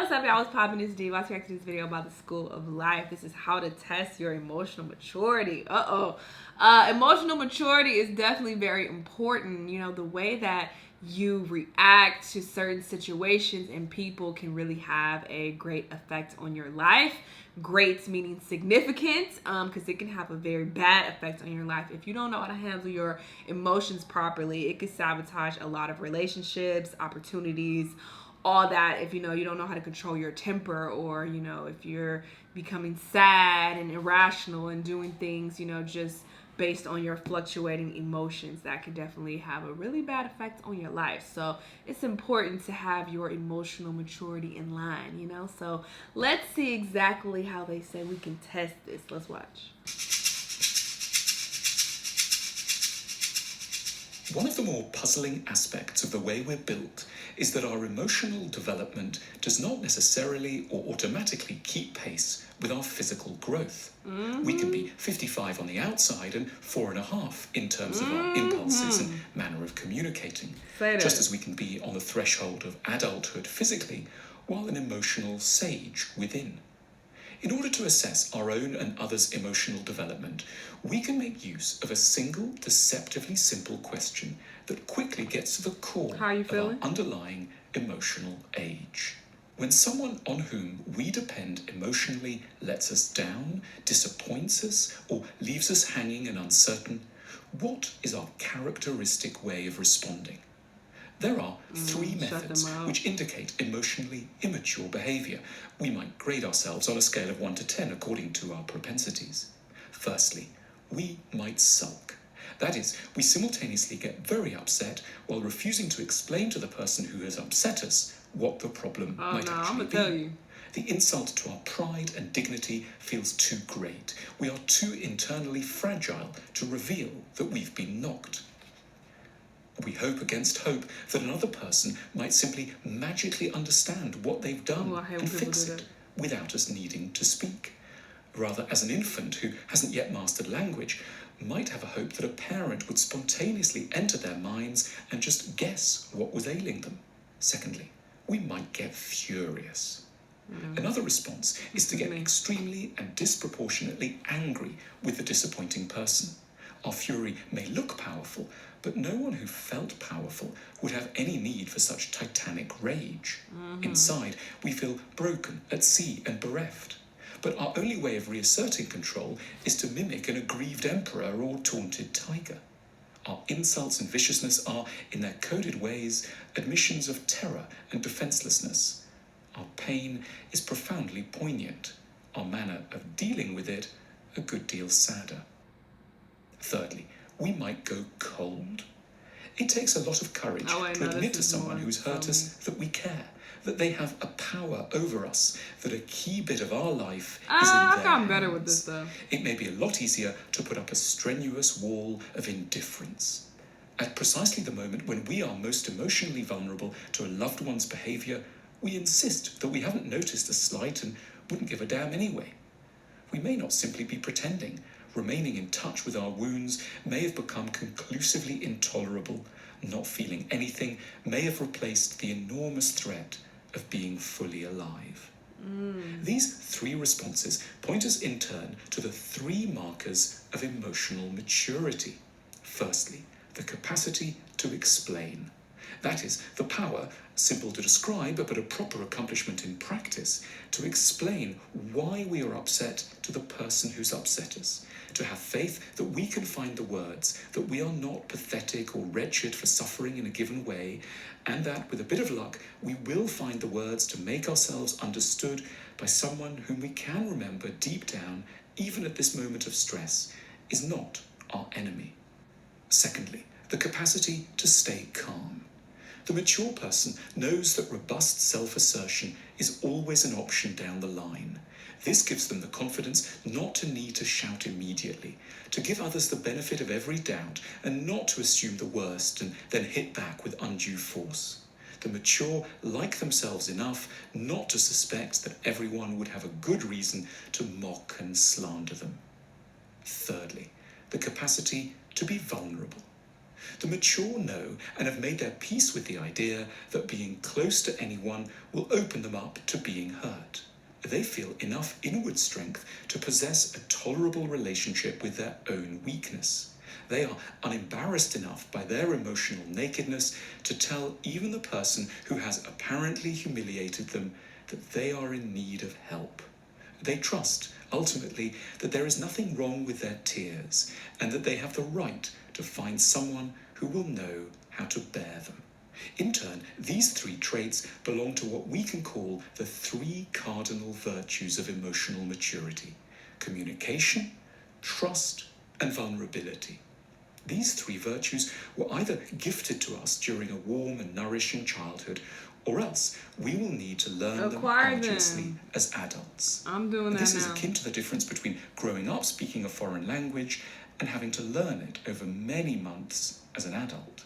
what's up, y'all? It's popping this D. Welcome back to this video about the school of life. This is how to test your emotional maturity. Emotional maturity is definitely very important. You know, the way that you react to certain situations and people can really have a great effect on your life. Great meaning significant, because it can have a very bad effect on your life. If you don't know how to handle your emotions properly, it could sabotage a lot of relationships, opportunities, all that. If you don't know how to control your temper, or if you're becoming sad and irrational and doing things just based on your fluctuating emotions, that could definitely have a really bad effect on your life. So it's important to have your emotional maturity in line. So let's see exactly how they say we can test this. Let's watch. One of the more puzzling aspects of the way we're built is that our emotional development does not necessarily or automatically keep pace with our physical growth. We can be 55 on the outside and 4.5 in terms of our impulses and manner of communicating, just as we can be on the threshold of adulthood physically while an emotional sage within. In order to assess our own and others' emotional development, we can make use of a single, deceptively simple question that quickly gets to the core of our underlying emotional age. When someone on whom we depend emotionally lets us down, disappoints us, or leaves us hanging and uncertain, what is our characteristic way of responding? There are three methods which indicate emotionally immature behavior. We might grade ourselves on a scale of 1 to 10 according to our propensities. Firstly, we might sulk. That is, we simultaneously get very upset while refusing to explain to the person who has upset us what the problem might actually be. The insult to our pride and dignity feels too great. We are too internally fragile to reveal that we've been knocked. We hope against hope that another person might simply magically understand what they've done and fix it without us needing to speak. Rather, as an infant who hasn't yet mastered language might have a hope that a parent would spontaneously enter their minds and just guess what was ailing them. Secondly, we might get furious. Another response is to get extremely and disproportionately angry with the disappointing person. Our fury may look powerful, but no one who felt powerful would have any need for such titanic rage. Inside, we feel broken, at sea, and bereft. But our only way of reasserting control is to mimic an aggrieved emperor or taunted tiger. Our insults and viciousness are, in their coded ways, admissions of terror and defenselessness. Our pain is profoundly poignant. Our manner of dealing with it, a good deal sadder. Thirdly, we might go cold. It takes a lot of courage to admit to someone who's hurt us that we care, that they have a power over us, that a key bit of our life is in their hands. I've gotten better with this, though. It may be a lot easier to put up a strenuous wall of indifference. At precisely the moment when we are most emotionally vulnerable to a loved one's behavior, we insist that we haven't noticed a slight and wouldn't give a damn anyway. We may not simply be pretending. Remaining in touch with our wounds may have become conclusively intolerable. Not feeling anything may have replaced the enormous threat of being fully alive. These three responses point us in turn to the three markers of emotional maturity. Firstly, the capacity to explain. That is, the power, simple to describe but a proper accomplishment in practice, to explain why we are upset to the person who's upset us, to have faith that we can find the words, that we are not pathetic or wretched for suffering in a given way, and that, with a bit of luck, we will find the words to make ourselves understood by someone whom we can remember deep down, even at this moment of stress, is not our enemy. Secondly, the capacity to stay calm. The mature person knows that robust self-assertion is always an option down the line. This gives them the confidence not to need to shout immediately, to give others the benefit of every doubt, and not to assume the worst and then hit back with undue force. The mature like themselves enough not to suspect that everyone would have a good reason to mock and slander them. Thirdly, the capacity to be vulnerable. The mature know and have made their peace with the idea that being close to anyone will open them up to being hurt. They feel enough inward strength to possess a tolerable relationship with their own weakness. They are unembarrassed enough by their emotional nakedness to tell even the person who has apparently humiliated them that they are in need of help. They trust, ultimately, that there is nothing wrong with their tears and that they have the right to find someone who will know how to bear them. In turn, these three traits belong to what we can call the three cardinal virtues of emotional maturity: communication, trust, and vulnerability. These three virtues were either gifted to us during a warm and nourishing childhood, or else we will need to learn Acquire them arduously them. as adults. I'm doing that This now. is akin to the difference between growing up speaking a foreign language and having to learn it over many months as an adult.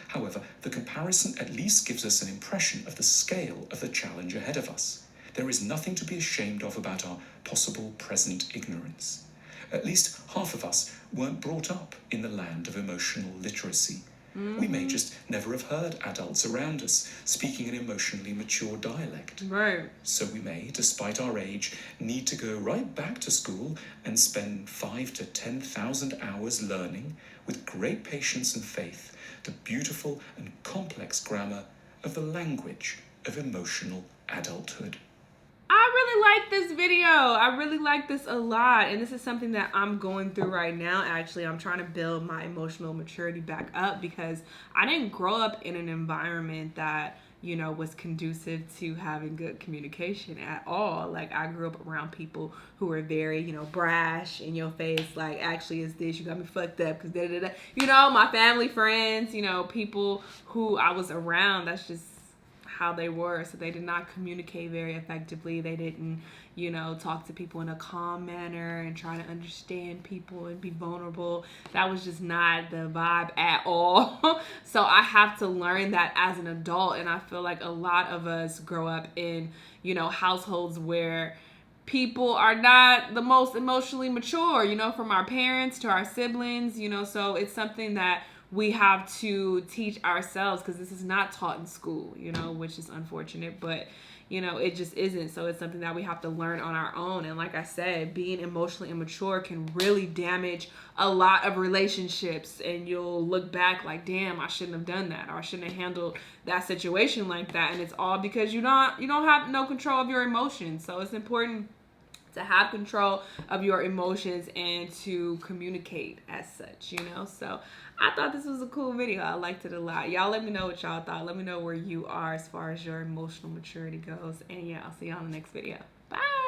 However, the comparison at least gives us an impression of the scale of the challenge ahead of us. There is nothing to be ashamed of about our possible present ignorance. At least half of us weren't brought up in the land of emotional literacy. We may just never have heard adults around us speaking an emotionally mature dialect. Right. So we may, despite our age, need to go right back to school and spend 5,000 to 10,000 hours learning, with great patience and faith, the beautiful and complex grammar of the language of emotional adulthood. I really like this video. I really like this a lot. And this is something that I'm going through right now. Actually, I'm trying to build my emotional maturity back up because I didn't grow up in an environment that, was conducive to having good communication at all. Like, I grew up around people who were very, brash in your face. Like, actually, it's this, you got me fucked up because da-da-da. My family, friends, people who I was around, that's just how they were. So they did not communicate very effectively. They didn't, talk to people in a calm manner and try to understand people and be vulnerable. That was just not the vibe at all. So I have to learn that as an adult. And I feel like a lot of us grow up in, households where people are not the most emotionally mature, from our parents to our siblings, so it's something that we have to teach ourselves because this is not taught in school, which is unfortunate, but it just isn't. So it's something that we have to learn on our own. And like I said, being emotionally immature can really damage a lot of relationships, and you'll look back like, damn, I shouldn't have done that, or I shouldn't have handled that situation like that. And it's all because you don't have no control of your emotions. So it's important to have control of your emotions and to communicate as such, So I thought this was a cool video. I liked it a lot. Y'all let me know what y'all thought. Let me know where you are as far as your emotional maturity goes. And yeah, I'll see y'all in the next video. Bye.